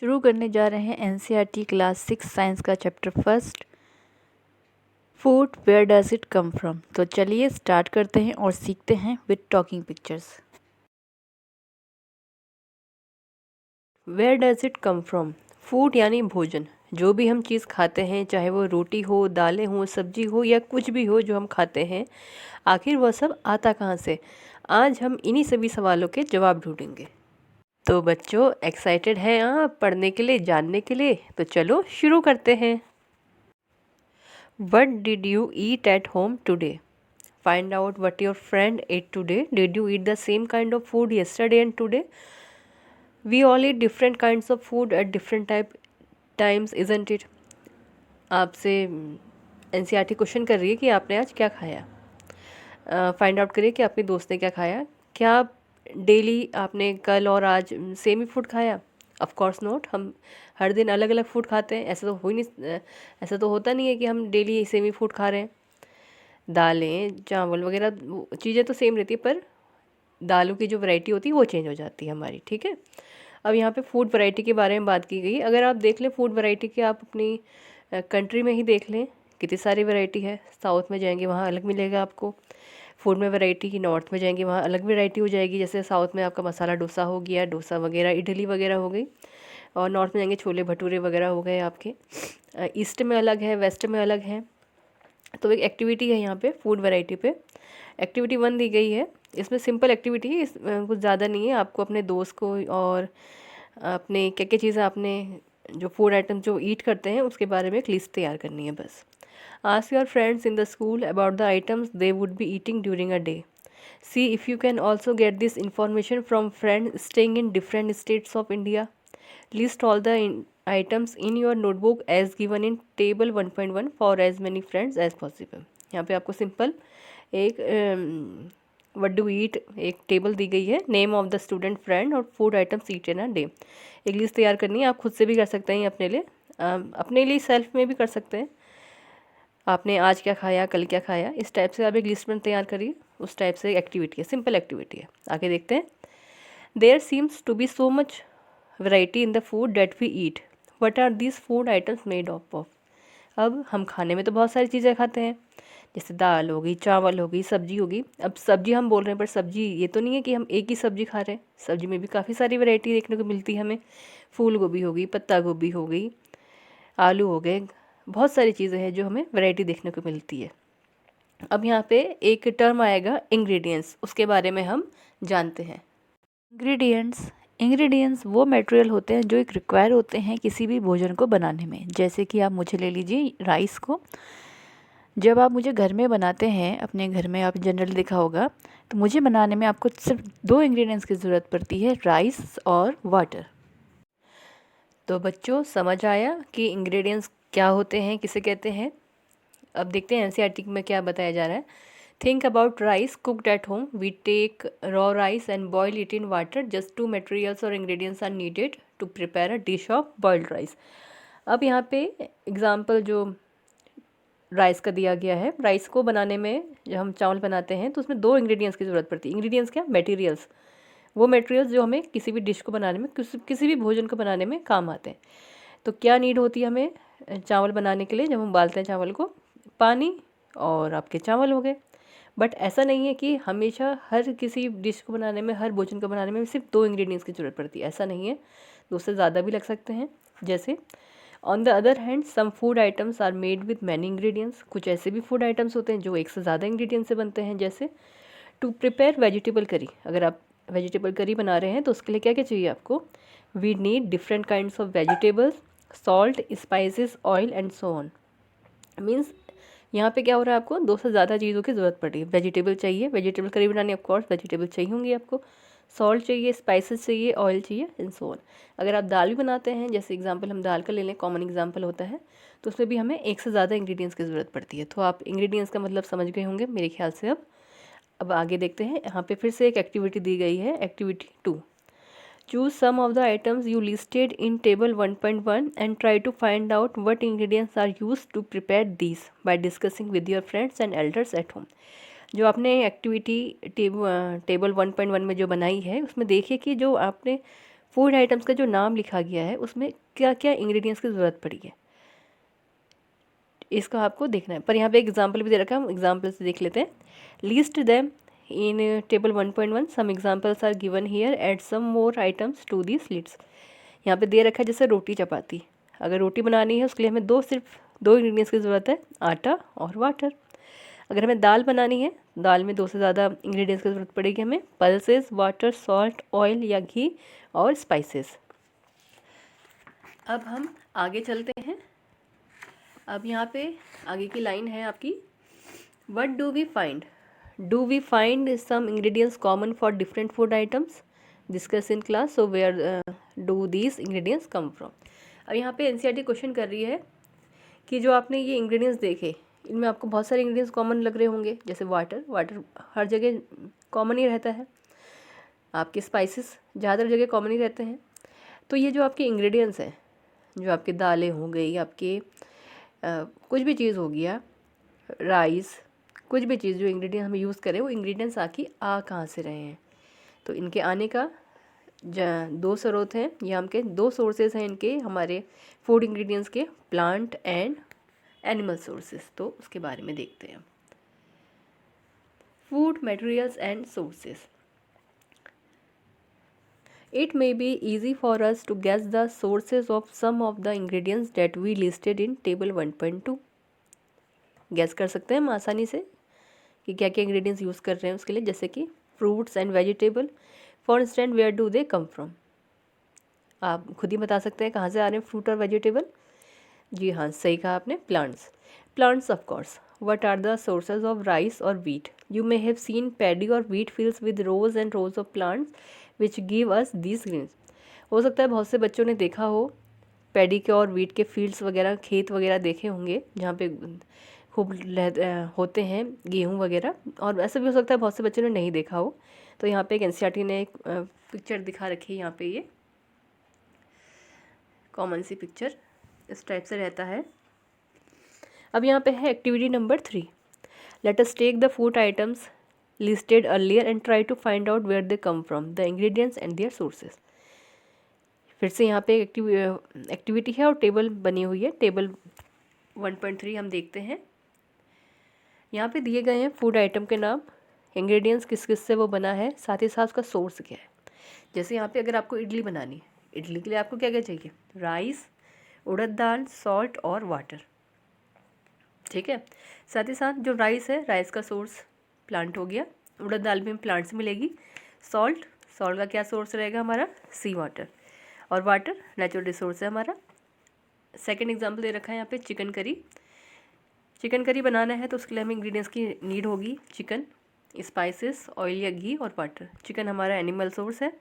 शुरू करने जा रहे हैं एनसीईआरटी क्लास 6 साइंस का chapter first, food where does it come from. तो चलिए स्टार्ट करते हैं और सीखते हैं with talking pictures. Where does it come from. Food यानी भोजन। जो भी हम चीज़ खाते हैं, चाहे वो रोटी हो, दालें हो, सब्जी हो या कुछ भी हो जो हम खाते हैं, आखिर वह सब आता कहाँ से। आज हम इन्हीं सभी सवालों के जवाब ढूंढेंगे। तो बच्चों, एक्साइटेड हैं आप पढ़ने के लिए, जानने के लिए? तो चलो शुरू करते हैं। What did you eat at home today? Find out what your friend ate today. Did you eat the same kind of food yesterday and today? We all eat different kinds of food at different times, isn't it? आपसे NCERT question कर रही है कि आपने आज क्या खाया। Find out करिए कि अपने दोस्त ने क्या खाया। क्या डेली आपने कल और आज सेम ही फूड खाया? Of course not. हम हर दिन अलग अलग फूड खाते हैं। ऐसा तो होता नहीं है कि हम डेली सेम ही फूड खा रहे हैं। दालें, चावल वगैरह चीज़ें तो सेम रहती है, पर दालों की जो वैरायटी होती है वो चेंज हो जाती है हमारी। ठीक है, अब यहाँ पे फूड वैरायटी के बारे में बात की गई। अगर आप देख लें फूड वैरायटी की, आप अपनी कंट्री में ही देख लें, कितनी सारी वैरायटी है। साउथ में जाएंगे वहाँ अलग मिलेगा आपको फूड में वैरायटी। नॉर्थ में जाएंगे वहाँ अलग वैरायटी हो जाएगी। जैसे साउथ में आपका मसाला डोसा हो गया, डोसा वगैरह, इडली वगैरह हो गई। और नॉर्थ में जाएंगे छोले भटूरे वगैरह हो गए आपके। ईस्ट में अलग है, वेस्ट में अलग है। तो एक एक्टिविटी है यहाँ पे फूड वैरायटी पे। एक्टिविटी 1 दी गई है। इसमें सिंपल एक्टिविटी है, कुछ ज़्यादा नहीं है। आपको अपने दोस्त को और अपने क्या क्या चीज़ें आपने जो फूड आइटम जो ईट करते हैं उसके बारे में एक लिस्ट तैयार करनी है बस। Ask your friends in the school about the items they would be eating during a day. C if you can also get this information from friends staying in different states of India. List all the items in your notebook as given in table 1.1 for as many friends as possible। यहाँ पे आपको simple एक what do ईट एक table दी गई है, name of the student, friend और food items eat in a day. एक लिस्ट तैयार करनी है। आप खुद से भी कर सकते हैं अपने लिए सेल्फ में भी कर सकते हैं। आपने आज क्या खाया, कल क्या खाया, इस टाइप से आप एक लिस्ट में तैयार करिए। उस टाइप से एक्टिविटी है, सिंपल एक्टिविटी है। आगे देखते हैं। There seems to be so much variety in the food that we eat. What are these food items made of. अब हम खाने में तो बहुत सारी चीज़ें खाते हैं, जैसे दाल हो गई, चावल हो गई, सब्जी होगी। अब सब्जी हम बोल रहे हैं, पर सब्जी ये तो नहीं है कि हम एक ही सब्जी खा रहे हैं। सब्जी में भी काफ़ी सारी वैरायटी देखने को मिलती है हमें। फूल गोभी हो गई, पत्ता गोभी हो गई, आलू हो गए, बहुत सारी चीज़ें हैं जो हमें वैरायटी देखने को मिलती है। अब यहाँ पे एक टर्म आएगा इंग्रेडिएंट्स, उसके बारे में हम जानते हैं। इंग्रेडिएंट्स वो मटेरियल होते हैं जो एक रिक्वायर होते हैं किसी भी भोजन को बनाने में। जैसे कि आप मुझे ले लीजिए राइस को। जब आप मुझे घर में बनाते हैं, अपने घर में आप जनरल देखा होगा, तो मुझे बनाने में आपको सिर्फ 2 इंग्रेडिएंट्स की ज़रूरत पड़ती है, राइस और वाटर। तो बच्चों, समझ आया कि इंग्रेडिएंट्स क्या होते हैं, किसे कहते हैं। अब देखते हैं एनसीईआरटी में क्या बताया जा रहा है। Think about rice cooked at home. We take raw rice and boil it in water. Just 2 materials और ingredients are needed to prepare a dish of boiled rice. अब यहाँ पे एग्जाम्पल जो राइस का दिया गया है, राइस को बनाने में जब हम चावल बनाते हैं तो उसमें 2 इंग्रेडिएंट्स की ज़रूरत पड़ती है। इंग्रेडिएंट्स क्या? मटेरियल्स। वो मटेरियल्स जो हमें किसी भी डिश को बनाने में, किसी भी भोजन को बनाने में काम आते हैं। तो क्या नीड होती है हमें चावल बनाने के लिए? जब हम उबालते हैं चावल को, पानी और आपके चावल हो गए। बट ऐसा नहीं है कि हमेशा हर किसी डिश को बनाने में, हर भोजन को बनाने में सिर्फ 2 इंग्रेडिएंट्स की ज़रूरत पड़ती है, ऐसा नहीं है। 2 से ज़्यादा भी लग सकते हैं। जैसे on the other hand some food items are made with many ingredients. कुछ ऐसे भी फूड आइटम्स होते हैं जो एक से ज़्यादा इंग्रेडिएंट्स से बनते हैं। जैसे टू प्रिपेयर वेजिटेबल करी। अगर आप वेजिटेबल करी बना रहे हैं तो उसके लिए क्या क्या चाहिए आपको? We need different kinds of vegetables, salt, spices, oil and so on. Means यहाँ पे क्या हो रहा है, आपको 2 से ज़्यादा चीज़ों की ज़रूरत पड़ रही है। वेजिटेबल चाहिए, वेजिटेबल करी बनानी, ऑफ कोर्स वेजिटेबल चाहिए होंगी आपको। सॉल्ट चाहिए, स्पाइसेस चाहिए, ऑयल चाहिए एंड सो ऑन। अगर आप दाल भी बनाते हैं, जैसे एग्जांपल हम दाल का ले लें, कॉमन एग्जांपल होता है, तो उसमें भी हमें 1 से ज़्यादा इंग्रेडिएंट्स की ज़रूरत पड़ती है। तो आप इंग्रेडिएंट्स का मतलब समझ गए होंगे मेरे ख्याल से। अब आगे देखते हैं। यहाँ पे फिर से एक एक्टिविटी दी गई है, activity 2। Choose some of the items you listed in table 1.1 and try to find out what ingredients are used to prepare these by discussing with your friends and elders at home. जो आपने activity table 1.1 में जो बनाई है, उसमें देखिए कि जो आपने फूड आइटम्स का जो नाम लिखा गया है उसमें क्या क्या इंग्रेडिएंट्स की ज़रूरत पड़ी है, इसका आपको देखना है। पर यहाँ पे एग्जाम्पल भी दे रखा है, हम एग्जाम्पल से देख लेते हैं। List them in table 1.1 some examples are given here, add some more items to this list. यहाँ पे दे रखा है जैसे रोटी चपाती, अगर रोटी बनानी है उसके लिए हमें सिर्फ दो इंग्रेडिएंट्स की ज़रूरत है, आटा और वाटर। अगर हमें दाल बनानी है, दाल में 2 से ज़्यादा इंग्रेडिएंट्स की ज़रूरत पड़ेगी हमें, पल्सेस, वाटर, सॉल्ट, ऑयल या घी और स्पाइसेस। अब हम आगे चलते हैं। अब यहाँ पे आगे की लाइन है आपकी, what do we find? Do we find some ingredients common for different food items? Discuss in class, so where do these ingredients come from? अब यहाँ पे एनसीईआरटी क्वेश्चन कर रही है कि जो आपने ये इंग्रेडिएंट्स देखे, इनमें आपको बहुत सारे इंग्रेडिएंट्स कॉमन लग रहे होंगे, जैसे वाटर हर जगह कॉमन ही रहता है, आपके स्पाइसेस ज़्यादातर जगह कॉमन ही रहते हैं। तो ये जो आपके इंग्रेडिएंट्स हैं, जो आपके दालें हो गई, आपके कुछ भी चीज़ हो गया, राइस, कुछ भी चीज़ जो इंग्रेडिएंट हम यूज़ करें, वो इंग्रेडिएंट्स आके आ कहाँ से रहे हैं? तो इनके आने का दो स्रोत हैं, या हमके दो सोर्सेज हैं इनके, हमारे फूड इंग्रेडिएंट्स के, प्लांट एंड एनिमल सोर्सेज। तो उसके बारे में देखते हैं। Food materials and sources. It may be easy for us to guess the sources of some of the ingredients that we listed in table 1.2. Gas कर सकते हैं हम आसानी से कि क्या क्या इंग्रेडिएंट्स यूज़ कर रहे हैं उसके लिए, जैसे कि fruits and vegetable. For instance, where do they come from? आप खुद ही बता सकते हैं कहाँ से आ रहे हैं फ्रूट और वेजिटेबल। जी हाँ, सही कहा आपने, plants. Plants of course. What are the sources of rice और wheat? You may have seen paddy और wheat fields with rows and rows of plants which give us these greens. हो सकता है बहुत से बच्चों ने देखा हो पैडी के और व्हीट के फील्ड्स वगैरह, खेत वगैरह देखे होंगे जहाँ पे खूब होते हैं गेहूँ वगैरह, और ऐसा भी हो सकता है बहुत से बच्चों ने नहीं देखा हो। तो यहाँ पे एक एनसीईआरटी ने एक पिक्चर दिखा रखी है, यहाँ पे ये कॉमन सी पिक्चर इस टाइप से रहता है। अब यहाँ पे है activity number 3। Let us take the food items listed earlier and try to find out where they come from, the ingredients and their sources. फिर से यहाँ पे एक्टिविटी है और टेबल बनी हुई है। टेबल 1.3 हम देखते हैं। यहाँ पे दिए गए हैं फूड आइटम के नाम, इंग्रेडिएंट्स किस किस से वो बना है, साथ ही साथ उसका सोर्स क्या है। जैसे यहाँ पे अगर आपको इडली बनानी है, इडली के लिए आपको क्या क्या चाहिए? राइस, उड़द दाल, सॉल्ट और वाटर। ठीक है। साथ ही साथ जो राइस है, राइस का सोर्स प्लांट हो गया, उड़द दाल भी हमें प्लांट से मिलेगी। सॉल्ट का क्या सोर्स रहेगा हमारा? सी वाटर। और वाटर नेचुरल रिसोर्स है हमारा। सेकंड एग्जांपल दे रखा है यहाँ पे चिकन करी बनाना है तो उसके लिए हमें इंग्रेडिएंट्स की नीड होगी, चिकन, स्पाइसेस, ऑयल या घी और वाटर। चिकन हमारा एनिमल सोर्स है,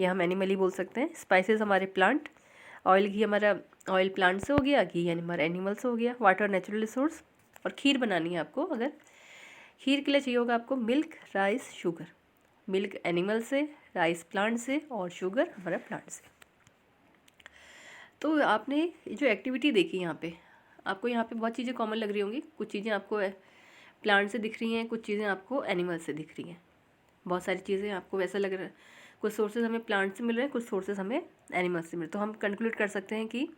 या हम एनिमल ही बोल सकते हैं। स्पाइसेस हमारे प्लांट, ऑयल घी हमारा ऑयल प्लांट से हो गया, घी यानी हमारा एनिमल से हो गया, वाटर नेचुरल रिसोर्स। और खीर बनानी है आपको, अगर खीर के लिए चाहिए होगा आपको milk, rice, sugar. Milk animal से, राइस प्लांट से और शुगर हमारा प्लांट से। तो आपने जो एक्टिविटी देखी यहाँ पे, आपको यहाँ पे बहुत चीज़ें कॉमन लग रही होंगी। कुछ चीज़ें आपको प्लांट से दिख रही हैं, कुछ चीज़ें आपको एनिमल से दिख रही हैं। बहुत सारी चीज़ें आपको वैसा लग रहा है, कुछ सोर्सेज हमें प्लांट से मिल रहे हैं, कुछ सोर्सेज हमें एनिमल से मिल रहे हैं। तो हम कंक्लूड कर सकते हैं कि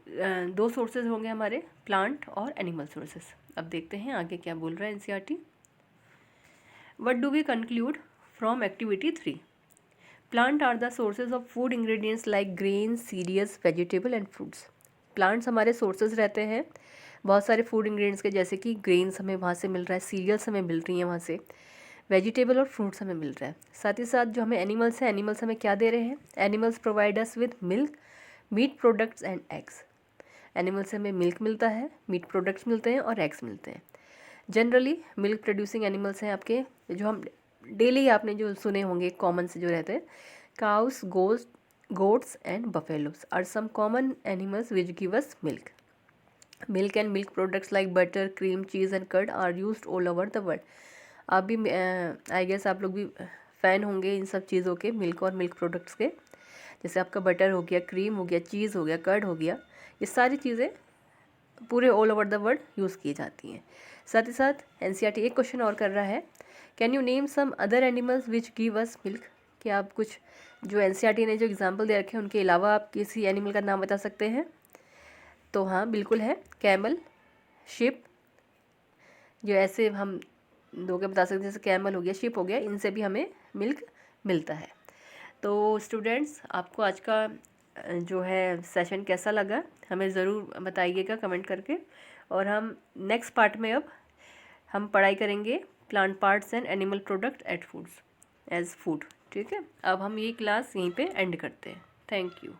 दो सोर्सेज होंगे हमारे, प्लांट और एनिमल सोर्सेज। अब देखते हैं आगे क्या बोल रहा है NCERT. What do we conclude from activity 3? Plant are the sources of food ingredients like grains, cereals, vegetable and fruits. Plants हमारे सोर्सेज रहते हैं बहुत सारे फूड इंग्रेडिएंट्स के, जैसे कि ग्रेन्स हमें वहाँ से मिल रहा है, सीरियल्स हमें मिल रही हैं वहाँ से, वेजिटेबल और फ्रूट्स हमें मिल रहा है। साथ ही साथ जो हमें एनिमल्स हैं, एनिमल्स हमें क्या दे रहे हैं? Animals provide us with milk, meat products and eggs. Animal से हमें मिल्क मिलता है, मीट प्रोडक्ट्स मिलते हैं और एग्स मिलते हैं। जनरली मिल्क प्रोड्यूसिंग एनिमल्स हैं आपके, जो हम डेली आपने जो सुने होंगे कॉमन से जो रहते हैं, cows, goats and buffaloes are some common animals which give us milk. Milk and milk products like butter, cream, cheese and curd are used all over the world. आप भी आई गेस आप लोग भी fan होंगे इन सब चीज़ों के, milk और मिल्क प्रोडक्ट्स के। जैसे आपका बटर हो गया, क्रीम हो गया, चीज़ हो गया, कर्ड हो गया, ये सारी चीज़ें पूरे all over the world use की जाती हैं। साथ ही साथ एनसीईआरटी एक क्वेश्चन और कर रहा है, can you name some other animals which give us milk? क्या आप कुछ जो एनसीईआरटी ने जो एग्जाम्पल दे रखे हैं उनके अलावा आप किसी एनिमल का नाम बता सकते हैं? तो हाँ बिल्कुल है, कैमल, शिप। जो ऐसे हम दो के बता सकते हैं, जैसे कैमल हो गया, शिप हो गया, इनसे भी हमें मिल्क मिलता है। तो स्टूडेंट्स, आपको आज का जो है सेशन कैसा लगा हमें ज़रूर बताइएगा कमेंट करके। और हम नेक्स्ट पार्ट में अब हम पढ़ाई करेंगे plant parts and animal product at foods as food. ठीक है, अब हम ये क्लास यहीं पे एंड करते हैं। Thank you.